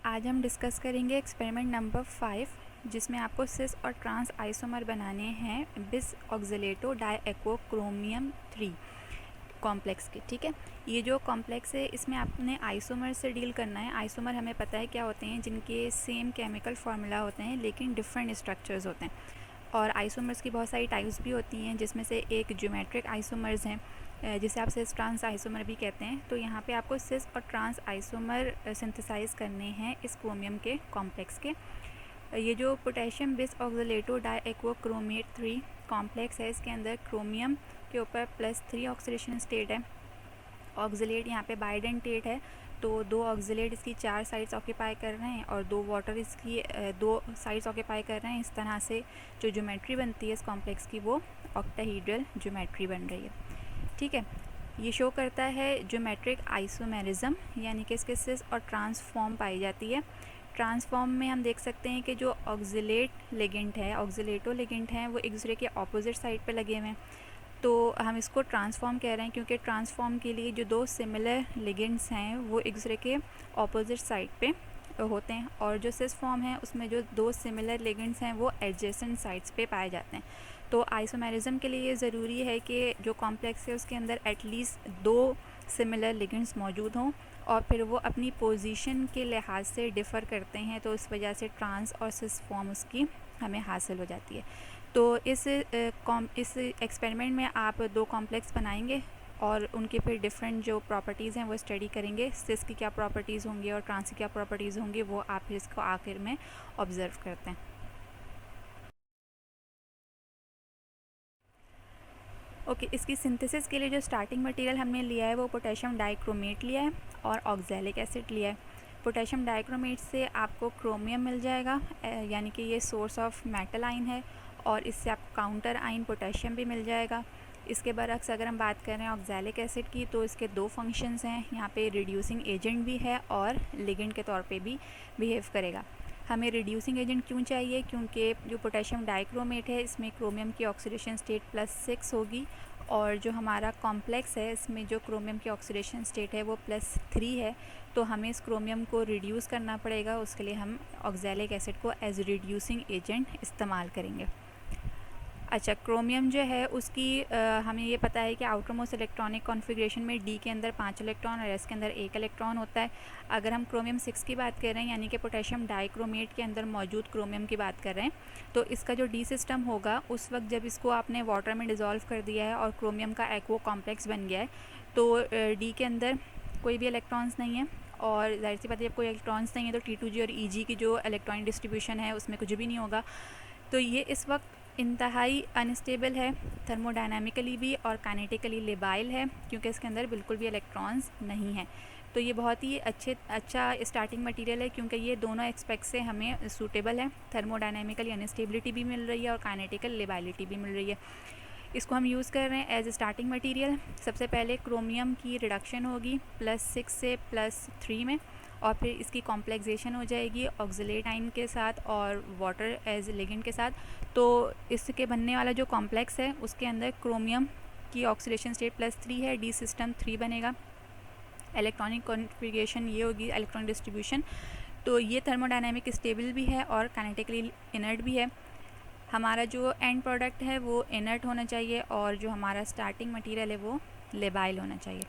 आज हम डिस्कस करेंगे एक्सपेरिमेंट नंबर 5 जिसमें आपको सिस और ट्रांस आइसोमर बनाने हैं बिस ऑक्सिलेटो डाइएक्वो क्रोमियम 3 कॉम्प्लेक्स के। ठीक है, ये जो कॉम्प्लेक्स है इसमें आपने आइसोमर से डील करना है। आइसोमर हमें पता है क्या होते हैं, जिनके सेम केमिकल फार्मूला होते हैं लेकिन डिफरेंट स्ट्रक्चर्स होते हैं। और आइसोमर्स की बहुत सारी टाइप्स भी होती हैं, जिसमें से एक ज्योमेट्रिक आइसोमर्स हैं जिसे आप सिस ट्रांस आइसोमर भी कहते हैं। तो यहाँ पे आपको सिस और ट्रांस आइसोमर सिंथेसाइज करने हैं इस क्रोमियम के कॉम्प्लेक्स के। ये जो पोटेशियम बिस ऑक्सिलेटो डाइएक्वो क्रोमेट 3 कॉम्प्लेक्स है, इसके अंदर क्रोमियम के ऊपर +3 ऑक्सीडेशन स्टेट है। ऑक्सिलेट यहाँ पे बाइडेंटेट है, तो 2 ऑक्सिलेट इसकी 4 साइड्स ऑक्यूपाई कर रहे हैं और 2 वाटर इसकी 2 साइड्स ऑक्यूपाई कर रहे हैं। इस तरह से जो ज्योमेट्री बनती है इस कॉम्प्लेक्स की वो ऑक्टाहीड्रल ज्योमेट्री बन रही है। ठीक है, ये शो करता है ज्योमेट्रिक आइसोमेरिज्म, यानी कि इसके सिस और ट्रांसफॉर्म पाई जाती है। ट्रांसफॉर्म में हम देख सकते हैं कि जो ऑक्सिलेट लिगेंड है, ऑक्सिलेटो लिगेंड हैं, वो एक दूसरे के ऑपोजिट साइड पे लगे हुए हैं। तो हम इसको ट्रांसफॉर्म कह रहे हैं क्योंकि ट्रांसफॉर्म के लिए जो 2 सिमिलर लिगेंड्स हैं वो एक दूसरे के ऑपोजिट साइड पे होते हैं, और जो सिस फॉर्म है उसमें जो 2 सिमिलर लिगेंड्स हैं वो एडजेसेंट साइड्स पे पाए जाते हैं। तो आइसोमेरिज्म के लिए ये ज़रूरी है कि जो कॉम्प्लेक्स है उसके अंदर एटलीस्ट 2 सिमिलर लिगेंड्स मौजूद हों और फिर वो अपनी पोजीशन के लिहाज से डिफ़र करते हैं, तो इस वजह से ट्रांस और सिस फॉर्म उसकी हमें हासिल हो जाती है। तो इस एक्सपेरिमेंट में आप 2 कॉम्प्लेक्स बनाएंगे और उनके फिर डिफरेंट जो प्रॉपर्टीज़ हैं वो स्टडी करेंगे। सिस की क्या प्रॉपर्टीज़ होंगी और ट्रांस की क्या प्रॉपर्टीज़ होंगी, वो आप फिर इसको आखिर में ऑब्ज़र्व करते हैं। ओके, इसकी सिंथेसिस के लिए जो स्टार्टिंग मटेरियल हमने लिया है वो पोटेशियम डाइक्रोमेट लिया है और ऑक्सैलिक एसिड लिया है। पोटेशियम डाइक्रोमेट से आपको क्रोमियम मिल जाएगा, यानी कि ये सोर्स ऑफ मेटल आइन है, और इससे आपको काउंटर आइन पोटेशियम भी मिल जाएगा। इसके बरक्स अगर हम बात करें ऑक्सैलिक एसिड की, तो इसके 2 फंक्शंस हैं। यहाँ पे रिड्यूसिंग एजेंट भी है और लिगेंड के तौर पे भी बिहेव करेगा। हमें रिड्यूसिंग एजेंट क्यों चाहिए? क्योंकि जो पोटेशियम डाइक्रोमेट है इसमें क्रोमियम की ऑक्सीडेशन स्टेट +6 होगी, और जो हमारा कॉम्प्लेक्स है इसमें जो क्रोमियम की ऑक्सीडेशन स्टेट है वो +3 है। तो हमें इस क्रोमियम को रिड्यूस करना पड़ेगा, उसके लिए हम ऑक्सैलिक एसिड को एज रिड्यूसिंग एजेंट इस्तेमाल करेंगे। अच्छा, क्रोमियम जो है उसकी हमें ये पता है कि आउटर मोस्ट इलेक्ट्रॉनिक कॉन्फ़िगरेशन में डी के अंदर 5 इलेक्ट्रॉन और एस के अंदर 1 इलेक्ट्रॉन होता है। अगर हम क्रोमियम 6 की बात कर रहे हैं, यानी कि पोटेशियम डाइक्रोमेट के अंदर मौजूद क्रोमियम की बात कर रहे हैं, तो इसका जो डी सिस्टम होगा उस वक्त जब इसको आपने वाटर में डिज़ोल्व कर दिया है और क्रोमियम का एक्वो कॉम्प्लेक्स बन गया है, तो डी के अंदर कोई भी इलेक्ट्रॉन्स नहीं है, और जाहिर सी बात है जब कोई इलेक्ट्रॉन्स नहीं है तो T2G और EG की जो इलेक्ट्रॉनिक डिस्ट्रीब्यूशन है उसमें कुछ भी नहीं होगा। तो ये इस वक्त इंतहाई अनस्टेबल है, थर्मोडायनामिकली भी और काइनेटिकली लेबाइल है, क्योंकि इसके अंदर बिल्कुल भी इलेक्ट्रॉन्स नहीं हैं। तो ये बहुत ही अच्छा स्टार्टिंग मटेरियल है, क्योंकि ये दोनों एस्पेक्ट से हमें सूटेबल है। थर्मोडायनामिकली अनस्टेबिलिटी भी मिल रही है और काइनेटिकल लेबाइलिटी भी मिल रही है। इसको हम यूज़ कर रहे हैं एज स्टार्टिंग मटेरियल। सबसे पहले क्रोमियम की रिडक्शन होगी +6 से +3 में, और फिर इसकी कॉम्प्लेक्सेशन हो जाएगी ऑक्सिलेट आइन के साथ और वाटर एज लिगेंड के साथ। तो इसके बनने वाला जो कॉम्प्लेक्स है उसके अंदर क्रोमियम की ऑक्सीडेशन स्टेट +3 है, डी सिस्टम 3 बनेगा। इलेक्ट्रॉनिक कॉन्फ़िगरेशन ये होगी, इलेक्ट्रॉनिक डिस्ट्रीब्यूशन। तो ये थर्मोडायनेमिक स्टेबल भी है और काइनेटिकली इनर्ट भी है। हमारा जो एंड प्रोडक्ट है वो इनर्ट होना चाहिए और जो हमारा स्टार्टिंग मटेरियल है वो लेबाइल होना चाहिए।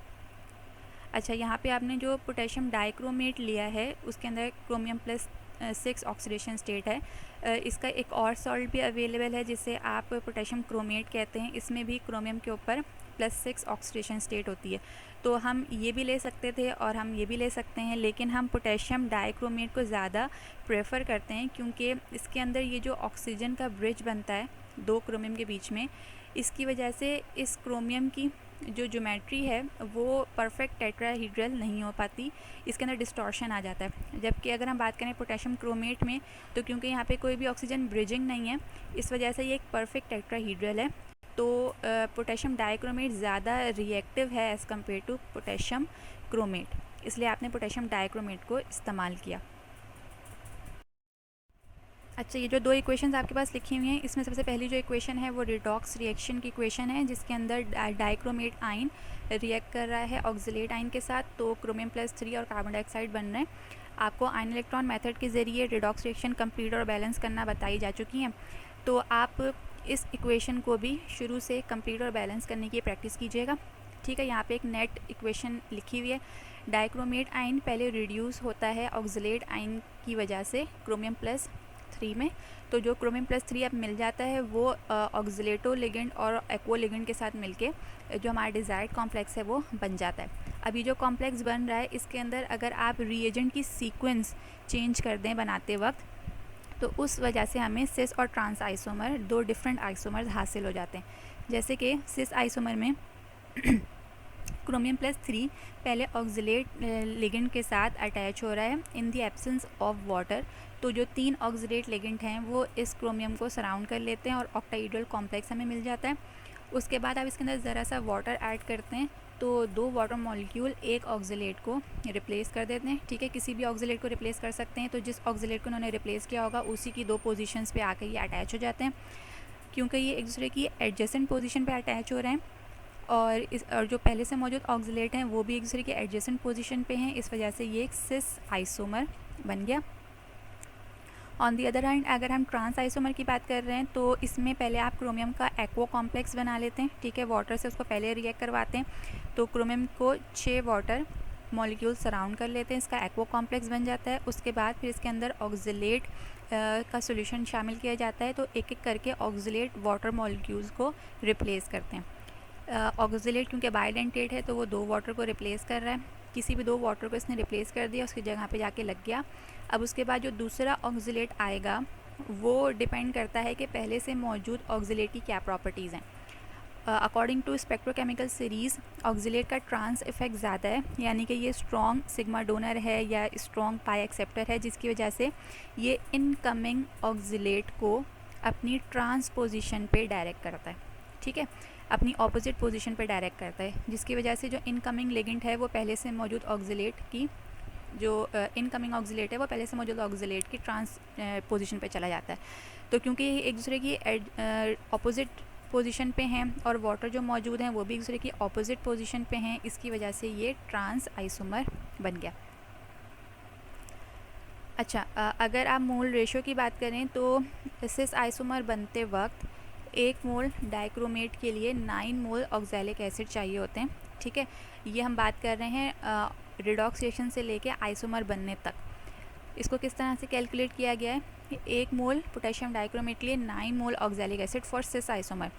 अच्छा, यहाँ पे आपने जो पोटेशियम डाइक्रोमेट लिया है उसके अंदर क्रोमियम +6 ऑक्सीडेशन स्टेट है। इसका एक और सॉल्ट भी अवेलेबल है जिसे आप पोटेशियम क्रोमेट कहते हैं। इसमें भी क्रोमियम के ऊपर +6 ऑक्सीडेशन स्टेट होती है। तो हम ये भी ले सकते थे और हम ये भी ले सकते हैं, लेकिन हम पोटेशियम डाइक्रोमेट को ज़्यादा प्रेफर करते हैं, क्योंकि इसके अंदर ये जो ऑक्सीजन का ब्रिज बनता है 2 क्रोमियम के बीच में, इसकी वजह से इस क्रोमियम की जो ज्योमेट्री है वो परफेक्ट टेट्राहीड्रल नहीं हो पाती, इसके अंदर डिस्टॉर्शन आ जाता है। जबकि अगर हम बात करें पोटेशियम क्रोमेट में, तो क्योंकि यहाँ पे कोई भी ऑक्सीजन ब्रिजिंग नहीं है, इस वजह से ये एक परफेक्ट टेट्राहीड्रल है। तो पोटेशियम डाइक्रोमेट ज़्यादा रिएक्टिव है as compare to potassium chromate, इसलिए आपने पोटेशियम डाइक्रोमेट को इस्तेमाल किया। अच्छा, ये जो 2 इक्वेशंस आपके पास लिखी हुई हैं, इसमें सबसे पहली जो इक्वेशन है वो रिडॉक्स रिएक्शन की इक्वेशन है, जिसके अंदर डाइक्रोमेट आइन रिएक्ट कर रहा है ऑक्सिलेट आइन के साथ, तो क्रोमियम +3 और कार्बन डाइऑक्साइड बन रहे हैं। आपको आयन इलेक्ट्रॉन मेथड के ज़रिए रिडॉक्स रिएक्शन कंप्लीट और बैलेंस करना बताई जा चुकी हैं। तो आप इस इक्वेशन को भी शुरू से कंप्लीट और बैलेंस करने की प्रैक्टिस कीजिएगा। ठीक है, यहाँ पे एक नेट इक्वेशन लिखी हुई है। डाइक्रोमेट आयन पहले रिड्यूस होता है ऑक्सलेट आयन की वजह से क्रोमियम प्लस 3 में। तो जो क्रोमियम प्लस 3 अब मिल जाता है वो ऑक्सलेटो लिगेंड और एक्वो लिगेंड के साथ मिलके जो हमारा डिज़ायर्ड कॉम्प्लेक्स है वो बन जाता है। अभी जो कॉम्प्लेक्स बन रहा है इसके अंदर अगर आप रिएजेंट की सीक्वेंस चेंज कर दें बनाते वक्त, तो उस वजह से हमें सिस और ट्रांस आइसोमर, दो डिफरेंट आइसोमर्स हासिल हो जाते हैं। जैसे कि सिस आइसोमर में क्रोमियम प्लस 3 पहले ऑक्सलेट लिगेंड के साथ अटैच हो रहा है in the absence of water. तो जो 3 ऑक्सलेट लिगेंड हैं वो इस क्रोमियम को सराउंड कर लेते हैं और ऑक्टाहेड्रल कॉम्प्लेक्स हमें मिल जाता है। उसके बाद आप इसके अंदर ज़रा सा वाटर ऐड करते हैं तो 2 वाटर मॉलिक्यूल एक ऑक्सलेट को रिप्लेस कर देते हैं। ठीक है, किसी भी ऑक्सलेट को रिप्लेस कर सकते हैं। तो जिस ऑक्सलेट को उन्होंने रिप्लेस किया होगा उसी की 2 पोजीशंस पे आकर ये अटैच हो जाते हैं, क्योंकि ये एक दूसरे की एडजेसेंट पोजीशन पे अटैच हो रहे हैं और जो पहले से मौजूद ऑक्सलेट हैं वो भी एक दूसरे के एडजेसेंट पोजीशन पे हैं। इस वजह से ये एक सिस आइसोमर बन गया। ऑन दी अदर हैंड अगर हम ट्रांस आइसोमर की बात कर रहे हैं तो इसमें पहले आप क्रोमियम का एक्वो कॉम्प्लेक्स बना लेते हैं। ठीक है, वाटर से उसको पहले रिएक्ट करवाते हैं। तो क्रोमियम को 6 वाटर मॉलिक्यूल सराउंड कर लेते हैं, इसका एक्वो कॉम्प्लेक्स बन जाता है। उसके बाद फिर इसके अंदर ऑक्सलेट का सॉल्यूशन शामिल किया जाता है। तो एक एक करके ऑक्सलेट वाटर मॉलिक्यूल्स को रिप्लेस करते हैं। ऑक्सलेट क्योंकि बाइडेंटेट है तो वो 2 वाटर को रिप्लेस कर रहा है। किसी भी 2 वाटर को इसने रिप्लेस कर दिया, उसकी जगह पे जाके लग गया। अब उसके बाद जो दूसरा ऑक्सलेट आएगा वो डिपेंड करता है कि पहले से मौजूद ऑक्सलेट की क्या प्रॉपर्टीज़ हैं। According to spectrochemical series oxalate का ट्रांस इफेक्ट ज़्यादा है, यानी कि ये स्ट्रॉन्ग सिग्मा डोनर है या स्ट्रॉन्ग पाई एक्सेप्टर है, जिसकी वजह से ये इनकमिंग ऑक्सलेट को अपनी ट्रांस पोजीशन पे डायरेक्ट करता है। ठीक है, अपनी ऑपोजिट पोजीशन पे डायरेक्ट करता है, जिसकी वजह से जो इनकमिंग लिगेंड है वो पहले से मौजूद ऑक्सलेट की जो इनकमिंग ऑक्सलेट है वो पहले से मौजूद ऑक्सलेट की ट्रांस पोजीशन पे चला जाता है। तो क्योंकि ये एक दूसरे की ऑपोजिट पोजीशन पे हैं और वाटर जो मौजूद हैं वो भी एक दूसरे की ऑपोजिट पोजीशन पे हैं, इसकी वजह से ये ट्रांस आइसोमर बन गया। अच्छा, अगर आप मोल रेशो की बात करें तो सिस आइसोमर बनते वक्त 1 मोल डाइक्रोमेट के लिए 9 मोल ऑक्सैलिक एसिड चाहिए होते हैं। ठीक है, ये हम बात कर रहे हैं रिडॉक्स रिएक्शन से लेके आइसोमर बनने तक। इसको किस तरह से कैलकुलेट किया गया है? 1 मोल पोटेशियम डाइक्रोमेट के लिए 9 mole oxalic acid for cis isomer.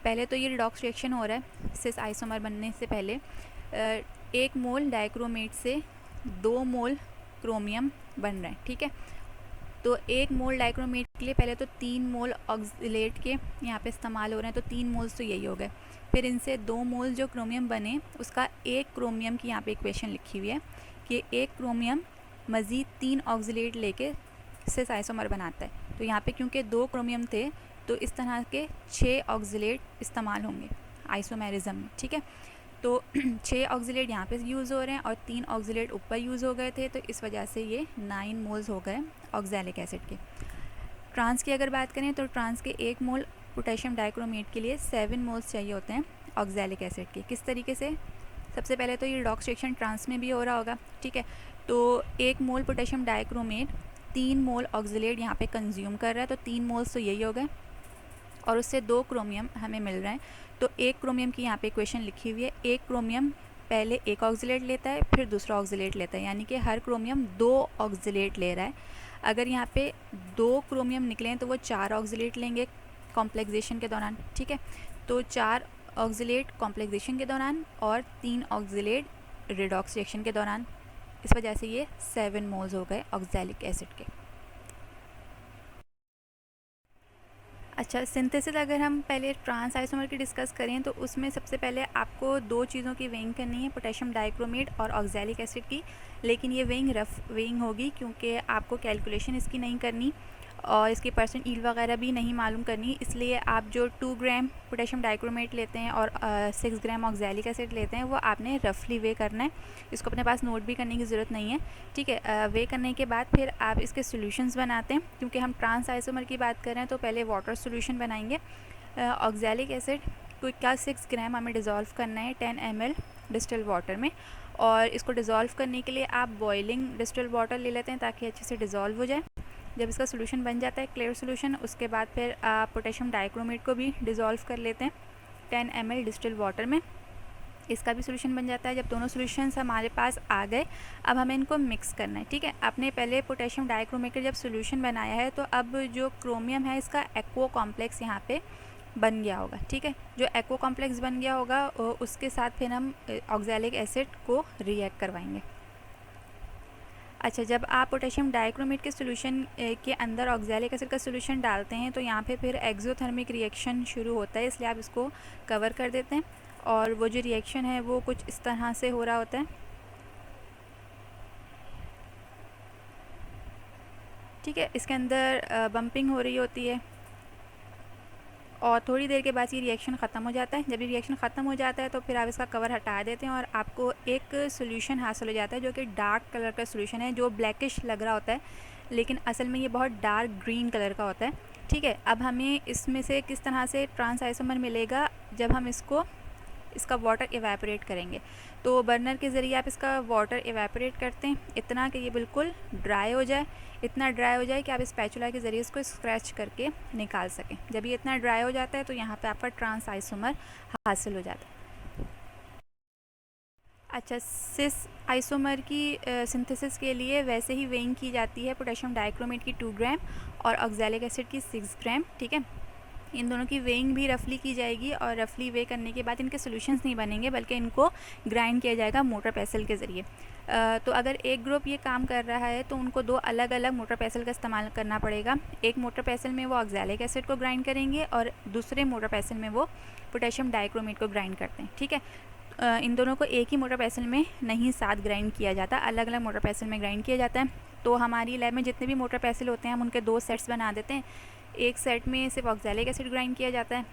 पहले तो ये रिडॉक्स रिएक्शन हो रहा है सिस आइसोमर बनने से पहले 1 मोल डाइक्रोमेट से 2 मोल क्रोमियम बन रहे हैं। ठीक है, तो 1 मोल डाइक्रोमेट के लिए पहले तो 3 मोल ऑक्सलेट के यहाँ पे इस्तेमाल हो रहे हैं, तो 3 मोल्स तो यही हो गए। फिर इनसे 2 मोल जो क्रोमियम बने उसका 1 क्रोमियम की यहाँ पे इक्वेशन लिखी हुई है कि 1 क्रोमियम मज़ीद 3 ऑक्सलेट लेके सिस आइसोमर बनाता है। तो यहाँ पे क्योंकि 2 क्रोमियम थे तो इस तरह के 6 ऑक्सलेट इस्तेमाल होंगे आइसोमेरिज्म में। ठीक है, तो 6 ऑक्सलेट यहाँ पे यूज़ हो रहे हैं और 3 ऑक्सलेट ऊपर यूज़ हो गए थे, तो इस वजह से ये 9 मोल्स हो गए ऑक्सैलिक एसिड के। ट्रांस की अगर बात करें तो ट्रांस के 1 मोल पोटेशियम डाइक्रोमेट के लिए 7 मोल्स चाहिए होते हैं ऑक्सैलिक एसिड के। किस तरीके से? सबसे पहले तो ये रिडॉक्स रिएक्शन ट्रांस में भी हो रहा होगा। ठीक है, तो 1 मोल पोटेशियम डाइक्रोमेट 3 मोल ऑक्सलेट यहाँ पे कंज्यूम कर रहा है, तो 3 मोल्स तो यही हो गए और उससे 2 क्रोमियम हमें मिल रहे हैं। तो 1 क्रोमियम की यहाँ पे इक्वेशन लिखी हुई है। 1 क्रोमियम पहले 1 ऑक्सलेट लेता है फिर दूसरा ऑक्सलेट लेता है, यानी कि हर क्रोमियम 2 ऑक्सलेट ले रहा है। अगर यहाँ पे 2 क्रोमियम निकले हैं तो वो 4 ऑक्सलेट लेंगे कॉम्प्लेक्सेशन के दौरान। ठीक है, तो 4 ऑक्सलेट कॉम्प्लेक्सेशन के दौरान और 3 ऑक्सलेट रिडॉक्स रिएक्शन के दौरान। इस वजह से ये 7 मोल्स हो गए ऑक्सैलिक एसिड के। अच्छा, सिंथेसिस अगर हम पहले ट्रांस आइसोमर की डिस्कस करें तो उसमें सबसे पहले आपको 2 चीज़ों की वेइंग करनी है, पोटेशियम डाइक्रोमेट और ऑक्सैलिक एसिड की। लेकिन ये वेइंग रफ वेइंग होगी क्योंकि आपको कैलकुलेशन इसकी नहीं करनी और इसकी परसेंट ईल्ड वगैरह भी नहीं मालूम करनी। इसलिए आप जो 2 ग्राम पोटेशियम डाइक्रोमेट लेते हैं और 6 ग्राम ऑक्सैलिक एसिड लेते हैं वो आपने रफली वे करना है। इसको अपने पास नोट भी करने की ज़रूरत नहीं है। ठीक है, वे करने के बाद फिर आप इसके सॉल्यूशंस बनाते हैं। क्योंकि हम ट्रांस आइसोमर की बात कर रहे हैं तो पहले वाटर सॉल्यूशन बनाएंगे। ऑक्सैलिक एसिड को 6 ग्राम हमें डिज़ोल्व करना है 10 ml डिस्टिल वाटर में और इसको डिज़ोल्व करने के लिए आप बॉइलिंग डिस्टिल वाटर ले लेते हैं ताकि अच्छे से डिज़ोल्व हो जाए। जब इसका सोल्यूशन बन जाता है क्लियर सोल्यूशन, उसके बाद फिर आप पोटेशियम डाइक्रोमेट को भी डिज़ोल्व कर लेते हैं 10 ml डिस्टिल वाटर में। इसका भी सोल्यूशन बन जाता है। जब दोनों सोल्यूशंस हमारे पास आ गए, अब हमें इनको मिक्स करना है। ठीक है, आपने पहले पोटेशियम डाइक्रोमेट का जब सोल्यूशन बनाया है तो अब जो क्रोमियम है इसका एक्वा कॉम्प्लेक्स यहाँ पे बन गया होगा। ठीक है, जो एक्वा कॉम्प्लेक्स बन गया होगा उसके साथ फिर हम ऑक्सैलिक एसिड को रिएक्ट करवाएंगे। अच्छा, जब आप पोटेशियम डाइक्रोमेट के सोल्यूशन के अंदर ऑक्सैलिक एसिड का सोल्यूशन डालते हैं तो यहाँ पे फिर एक्सोथर्मिक रिएक्शन शुरू होता है, इसलिए आप इसको कवर कर देते हैं। और वो जो रिएक्शन है वो कुछ इस तरह से हो रहा होता है। ठीक है, इसके अंदर बम्पिंग हो रही होती है और थोड़ी देर के बाद ये रिएक्शन ख़त्म हो जाता है। जब ये रिएक्शन ख़त्म हो जाता है तो फिर आप इसका कवर हटा देते हैं और आपको एक सोल्यूशन हासिल हो जाता है जो कि डार्क कलर का सोल्यूशन है, जो ब्लैकिश लग रहा होता है लेकिन असल में ये बहुत डार्क ग्रीन कलर का होता है। ठीक है, अब हमें इसमें से किस तरह से ट्रांस आइसोमर मिलेगा, जब हम इसका वाटर इवेपोरेट करेंगे। तो बर्नर के ज़रिए आप इसका वाटर इवेपोरेट करते हैं इतना कि ये बिल्कुल ड्राई हो जाए, इतना ड्राई हो जाए कि आप स्पैचुला के ज़रिए इसको स्क्रैच करके निकाल सकें। जब ये इतना ड्राई हो जाता है तो यहाँ पे आपका ट्रांस आइसोमर हासिल हो जाता है। अच्छा, सिस आइसोमर की सिंथेसिस के लिए वैसे ही वेइंग की जाती है पोटेशियम डाइक्रोमेट की 2 ग्राम और ऑक्सैलिक एसिड की 6 ग्राम। ठीक है, इन दोनों की वेइंग भी रफली की जाएगी और रफली वे करने के बाद इनके सॉल्यूशंस नहीं बनेंगे बल्कि इनको ग्राइंड किया जाएगा मोटर पेसल के ज़रिए। तो अगर एक ग्रुप ये काम कर रहा है तो उनको 2 अलग अलग मोटर पेसल का इस्तेमाल करना पड़ेगा। एक मोटर पेसल में वो ऑक्सैलिक एसिड को ग्राइंड करेंगे और दूसरे मोटर पेसल में वो पोटेशियम डाइक्रोमेट को ग्राइंड करते हैं। ठीक है, इन दोनों को एक ही मोटर पेसल में नहीं साथ ग्राइंड किया जाता, अलग अलग मोटर पेसल में ग्राइंड किया जाता है। तो हमारी लैब में जितने भी मोटर पेसल होते हैं हम उनके 2 सेट्स बना देते हैं। एक सेट में सिर्फ ऑक्सैलिक एसिड ग्राइंड किया जाता है,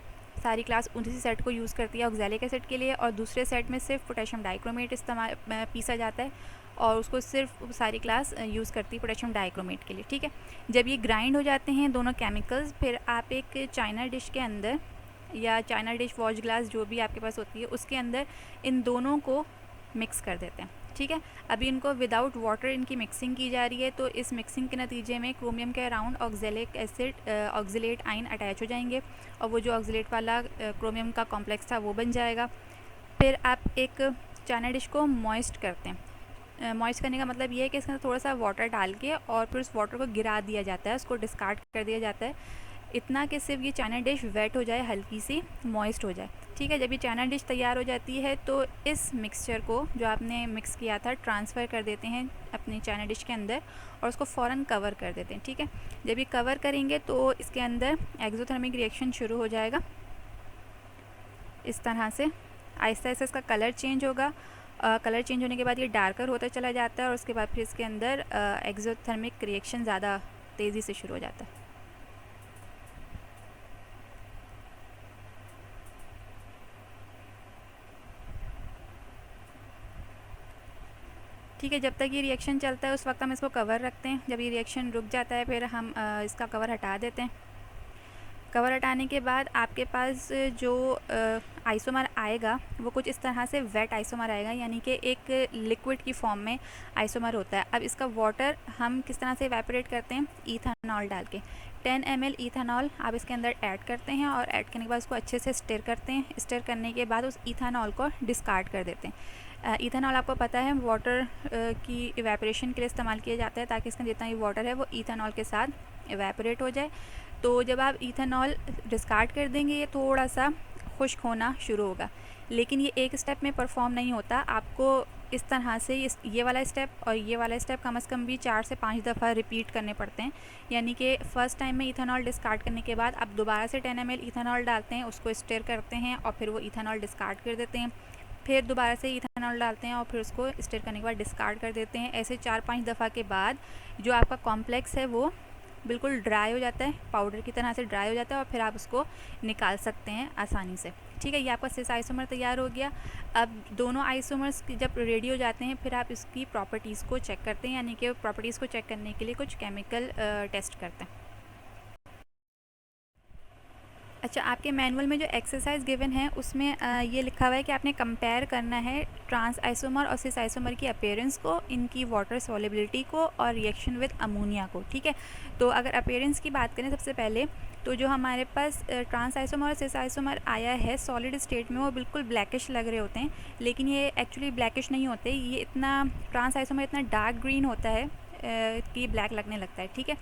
सारी क्लास उसी सेट को यूज़ करती है ऑक्सैलिक एसिड के लिए, और दूसरे सेट में सिर्फ पोटेशियम डाइक्रोमेट इस्तेमाल पीसा जाता है और उसको सिर्फ सारी क्लास यूज़ करती है पोटेशियम डाइक्रोमेट के लिए। ठीक है, जब ये ग्राइंड हो जाते हैं दोनों केमिकल्स, फिर आप एक चाइना डिश के अंदर या चाइना डिश वॉश ग्लास जो भी आपके पास होती है उसके अंदर इन दोनों को मिक्स कर देते हैं। ठीक है, अभी इनको विदाउट वाटर इनकी मिक्सिंग की जा रही है। तो इस मिक्सिंग के नतीजे में क्रोमियम के around oxalic acid oxalate ion attach हो जाएंगे और वो जो ऑक्सलेट वाला क्रोमियम का कॉम्प्लेक्स था वो बन जाएगा। फिर आप एक चाइना डिश को मॉइस्ट करते हैं। मॉइस्ट करने का मतलब ये है कि इसके अंदर थोड़ा सा वाटर डाल के और फिर उस वाटर को गिरा दिया जाता है, उसको डिस्कार्ड कर दिया जाता है, इतना कि सिर्फ ये चाइना डिश वेट हो जाए, हल्की सी मॉइस्ट हो जाए। ठीक है, जब ये चाइना डिश तैयार हो जाती है तो इस मिक्सचर को जो आपने मिक्स किया था ट्रांसफ़र कर देते हैं अपनी चाइना डिश के अंदर और उसको फ़ौरन कवर कर देते हैं। ठीक है, जब ये कवर करेंगे तो इसके अंदर एक्सोथर्मिक रिएक्शन शुरू हो जाएगा। इस तरह से आहिस्ता आहिस्ता इसका कलर चेंज होगा। कलर चेंज होने के बाद ये डार्कर होता चला जाता है और उसके बाद फिर इसके अंदर एक्सोथर्मिक रिएक्शन ज़्यादा तेज़ी से शुरू हो जाता है। ठीक है, जब तक ये रिएक्शन चलता है उस वक्त हम इसको कवर रखते हैं। जब ये रिएक्शन रुक जाता है फिर हम इसका कवर हटा देते हैं। कवर हटाने के बाद आपके पास जो आइसोमर आएगा वो कुछ इस तरह से वेट आइसोमर आएगा, यानी कि एक लिक्विड की फॉर्म में आइसोमर होता है। अब इसका वाटर हम किस तरह से इवेपोरेट करते हैं, इथेनॉल डाल के 10 ml इथेनॉल आप इसके अंदर ऐड करते हैं और ऐड करने के बाद उसको अच्छे से स्टिर करते हैं। स्टिर करने के बाद उस इथेनॉल को डिस्कार्ड कर देते हैं। इथेनॉल आपको पता है वाटर की इवेपोरेशन के लिए इस्तेमाल किया जाता है ताकि इसका जितना भी वाटर है वो इथेनॉल के साथ इवेपोरेट हो जाए। तो जब आप इथेनॉल डिस्कार्ड कर देंगे ये थोड़ा सा खुश्क होना शुरू होगा, लेकिन ये एक स्टेप में परफॉर्म नहीं होता। आपको इस तरह से ये वाला स्टेप और ये वाला स्टेप कम से कम भी 4 से 5 दफ़ा रिपीट करने पड़ते हैं। यानी कि फ़र्स्ट टाइम में इथेनॉल डिस्कार्ड करने के बाद आप दोबारा से 10 ml इथेनॉल डालते हैं, उसको स्टिर करते हैं और फिर वो इथेनॉल डिस्कार्ड कर देते हैं। फिर दोबारा से इथेनॉल डालते हैं और फिर उसको स्टिर करने के बाद डिस्कार्ड कर देते हैं। ऐसे 4-5 दफ़ा के बाद जो आपका कॉम्प्लेक्स है वो बिल्कुल ड्राई हो जाता है, पाउडर की तरह से ड्राई हो जाता है और फिर आप उसको निकाल सकते हैं आसानी से। ठीक है, ये आपका सिस आइसोमर तैयार हो गया। अब दोनों आइसोमर्स जब रेडी हो जाते हैं फिर आप इसकी प्रॉपर्टीज़ को चेक करते हैं, यानी कि प्रॉपर्टीज़ को चेक करने के लिए कुछ केमिकल टेस्ट करते हैं। अच्छा, आपके मैनुअल में जो एक्सरसाइज गिवन है उसमें ये लिखा हुआ है कि आपने कंपेयर करना है ट्रांस आइसोमर और सिस आइसोमर की अपीयरेंस को, इनकी वाटर सॉलिबिलिटी को और रिएक्शन विद अमोनिया को। ठीक है, तो अगर अपीयरेंस की बात करें सबसे पहले, तो जो हमारे पास ट्रांस आइसोमर और सिस आइसोमर आया है सॉलिड स्टेट में, वो बिल्कुल ब्लैकिश लग रहे होते हैं, लेकिन ये एक्चुअली ब्लैकिश नहीं होते। ये इतना ट्रांस आइसोमर इतना डार्क ग्रीन होता है कि ब्लैक लगने लगता है। ठीक है,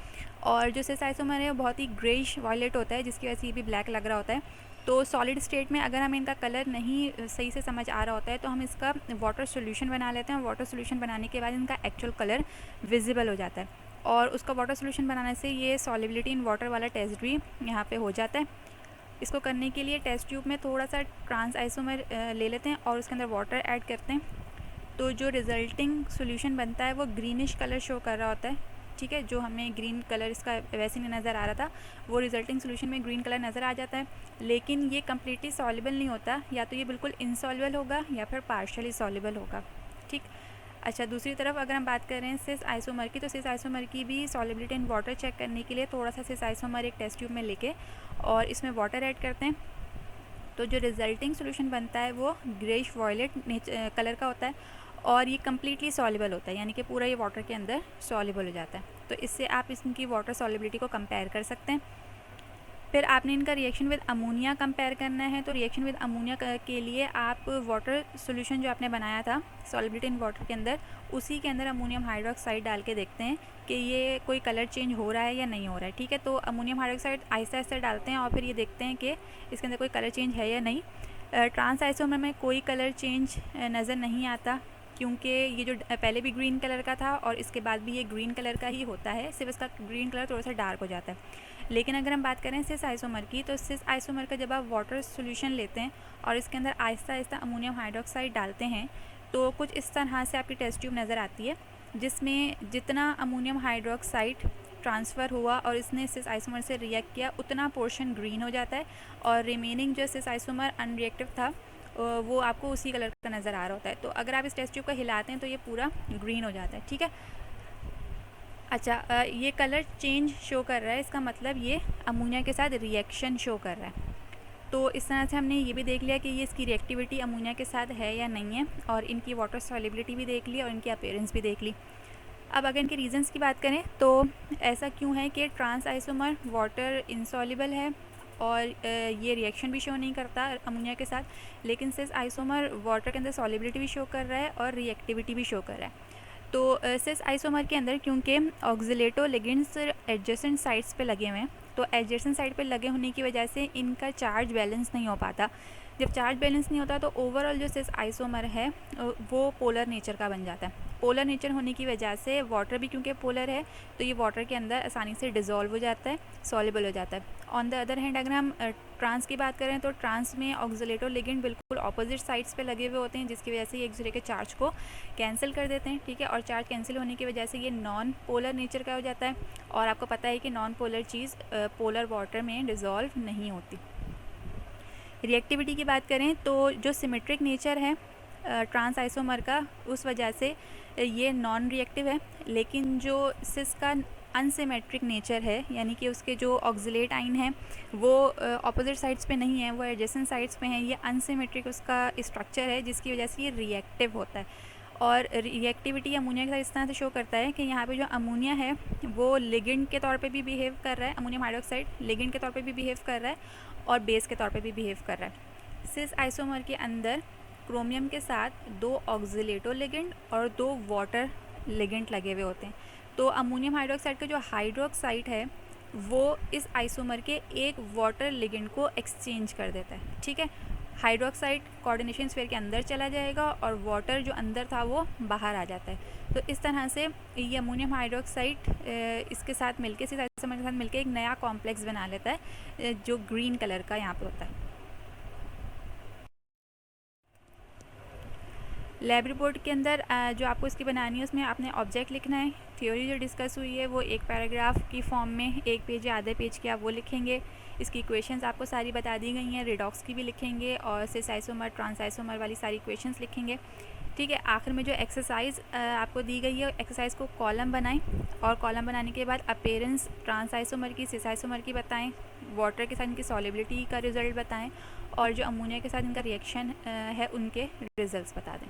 और जो सिस आइसोमर है वो बहुत ही ग्रेइश वायलेट होता है, जिसकी वजह से ये भी ब्लैक लग रहा होता है। तो सॉलिड स्टेट में अगर हमें इनका कलर नहीं सही से समझ आ रहा होता है तो हम इसका वाटर सोल्यूशन बना लेते हैं। वाटर सोल्यूशन बनाने के बाद इनका एक्चुअल कलर विजिबल हो जाता है, और उसका वाटर सोल्यूशन बनाने से ये सॉलिबिलिटी इन वाटर वाला टेस्ट भी यहाँ पे हो जाता है। इसको करने के लिए टेस्ट ट्यूब में थोड़ा सा ट्रांस आइसोमर ले लेते हैं और उसके अंदर वाटर ऐड करते हैं। तो जो रिज़ल्टिंग सोल्यूशन बनता है वो ग्रीनिश कलर शो कर रहा होता है। ठीक है, जो हमें ग्रीन कलर इसका वैसे नहीं नज़र आ रहा था, वो रिजल्टिंग सोल्यूशन में ग्रीन कलर नज़र आ जाता है, लेकिन ये कम्प्लीटली सॉल्युबल नहीं होता। या तो ये बिल्कुल इनसॉल्युबल होगा या फिर पार्शियली सॉल्युबल होगा। ठीक, अच्छा, दूसरी तरफ अगर हम बात करें सिस आइसोमर की, तो सिस आइसोमर की भी सॉलिबिलिटी इन वाटर चेक करने के लिए थोड़ा सा सिस आइसोमर एक टेस्ट ट्यूब में लेके और इसमें वाटर ऐड करते हैं। तो जो रिजल्टिंग सोल्यूशन बनता है वो ग्रेइश वॉयलेट कलर का होता है, और ये कम्प्लीटली सॉल्युबल होता है, यानी कि पूरा ये वाटर के अंदर सॉल्युबल हो जाता है। तो इससे आप इनकी वाटर सॉल्युबिलिटी को कंपेयर कर सकते हैं। फिर आपने इनका रिएक्शन विद अमोनिया कंपेयर करना है। तो रिएक्शन विद अमोनिया के लिए आप वाटर सोल्यूशन जो आपने बनाया था सॉलिबिलिटी इन वाटर के अंदर, उसी के अंदर अमोनियम हाइड्रोक्साइड डाल के देखते हैं कि ये कोई कलर चेंज हो रहा है या नहीं हो रहा है। ठीक है, तो अमोनियम हाइड्रोक्साइड आहिस्ता आहिस्ता डालते हैं और फिर ये देखते हैं कि इसके अंदर कोई कलर चेंज है या नहीं। ट्रांस आइसोमर में कोई कलर चेंज नज़र नहीं आता, क्योंकि ये जो पहले भी ग्रीन कलर का था और इसके बाद भी ये ग्रीन कलर का ही होता है, सिर्फ इसका ग्रीन कलर थोड़ा सा डार्क हो जाता है। लेकिन अगर हम बात करें सिस आइसोमर की, तो सिस आइसोमर का जब आप वाटर सोल्यूशन लेते हैं और इसके अंदर आहिस्ता आहिस्ता अमोनियम हाइड्रोक्साइड डालते हैं, तो कुछ इस तरह से आपकी टेस्ट ट्यूब नज़र आती है, जिसमें जितना अमोनियम हाइड्रोक्साइड ट्रांसफ़र हुआ और इसने सिस आइसोमर से रिएक्ट किया उतना पोर्शन ग्रीन हो जाता है, और रिमेनिंग जो सिस आइसोमर अनरिएक्टिव था वो आपको उसी कलर का नज़र आ रहा होता है। तो अगर आप इस टेस्ट ट्यूब को हिलाते हैं तो ये पूरा ग्रीन हो जाता है। ठीक है, अच्छा, ये कलर चेंज शो कर रहा है, इसका मतलब ये अमोनिया के साथ रिएक्शन शो कर रहा है। तो इस तरह से हमने ये भी देख लिया कि ये इसकी रिएक्टिविटी अमोनिया के साथ है या नहीं है, और इनकी वाटर सॉलिबिलिटी भी देख ली और इनकी अपीयरेंस भी देख ली। अब अगर इनके रीजंस की बात करें तो ऐसा क्यों है कि ट्रांस आइसोमर वाटर इनसॉल्युबल है और ये रिएक्शन भी शो नहीं करता अमोनिया के साथ, लेकिन सिस आइसोमर वाटर के अंदर सॉलिबिलिटी भी शो कर रहा है और रिएक्टिविटी भी शो कर रहा है। तो सिस आइसोमर के अंदर क्योंकि ऑक्सिलेटो लिगेंड्स एडजेसेंट साइड्स पे लगे हुए हैं, तो एडजेसेंट साइड पे लगे होने की वजह से इनका चार्ज बैलेंस नहीं हो पाता। जब चार्ज बैलेंस नहीं होता तो ओवरऑल जो सिस आइसोमर है वो पोलर नेचर का बन जाता है। पोलर नेचर होने की वजह से वाटर भी क्योंकि पोलर है तो ये वाटर के अंदर आसानी से डिज़ोल्व हो जाता है, सॉल्युबल हो जाता है। ऑन द अदर हैंड अगर हम ट्रांस की बात करें तो ट्रांस में ऑक्सिलेटो लिगेंड बिल्कुल ऑपोजिट साइड्स पे लगे हुए होते हैं, जिसकी वजह से ये एक दूसरे के चार्ज को कैंसिल कर देते हैं। ठीक है, और चार्ज कैंसिल होने की वजह से ये नॉन पोलर नेचर का हो जाता है, और आपको पता है कि नॉन पोलर चीज़ पोलर वाटर में डिज़ोल्व नहीं होती। रिएक्टिविटी की बात करें तो जो सिमेट्रिक नेचर है ट्रांस आइसोमर का, उस वजह से ये नॉन रिएक्टिव है, लेकिन जो सिस का अनसिमेट्रिक नेचर है, यानी कि उसके जो ऑक्सिलेट आइन हैं वो ऑपोजिट साइड्स पे नहीं है, वो एडजेसेंट साइड्स पे हैं। ये अनसिमेट्रिक उसका स्ट्रक्चर है, जिसकी वजह से ये रिएक्टिव होता है। और रिएक्टिविटी अमोनिया के साथ इस तरह से शो करता है कि यहाँ पे जो अमोनिया है वो लिगेंड के तौर पे भी बिहेव कर रहा है, अमोनियम हाइड्रोक्साइड लिगेंड के तौर पे भी बिहेव कर रहा है और बेस के तौर पे भी बिहेव कर रहा है। सिस आइसोमर के अंदर क्रोमियम के साथ 2 ऑक्सिलेटो लिगेंड और 2 वाटर लिगेंड लगे हुए होते हैं। तो अमोनियम हाइड्रोक्साइड का जो हाइड्रोक्साइड है वो इस आइसोमर के एक वाटर लिगेंड को एक्सचेंज कर देता है। ठीक है, हाइड्रोक्साइड कोऑर्डिनेशन स्फीयर के अंदर चला जाएगा और वाटर जो अंदर था वो बाहर आ जाता है। तो इस तरह से ये अमोनियम हाइड्रोक्साइड इसके साथ मिलके इस आइसोमर के साथ मिलके एक नया कॉम्प्लेक्स बना लेता है जो ग्रीन कलर का यहाँ पे होता है। लैब रिपोर्ट के अंदर जो आपको इसकी बनानी है उसमें आपने ऑब्जेक्ट लिखना है। थ्योरी जो डिस्कस हुई है वो एक पैराग्राफ की फॉर्म में, एक पेज या आधे पेज के आप वो लिखेंगे। इसकी इक्वेशंस आपको सारी बता दी गई हैं, रिडॉक्स की भी लिखेंगे और सिस आइसोमर ट्रांस आइसोमर वाली सारी इक्वेशंस लिखेंगे। ठीक है। आखिर में जो एक्सरसाइज आपको दी गई है, एक्सरसाइज को कॉलम बनाएं और कॉलम बनाने के बाद अपीयरेंस ट्रांस आइसोमर की, सिस आइसोमर की बताएं, वाटर के साथ इनकी सॉलिबिलिटी का रिजल्ट बताएं और जो अमोनिया के साथ इनका रिएक्शन है उनके रिजल्ट्स बता दें।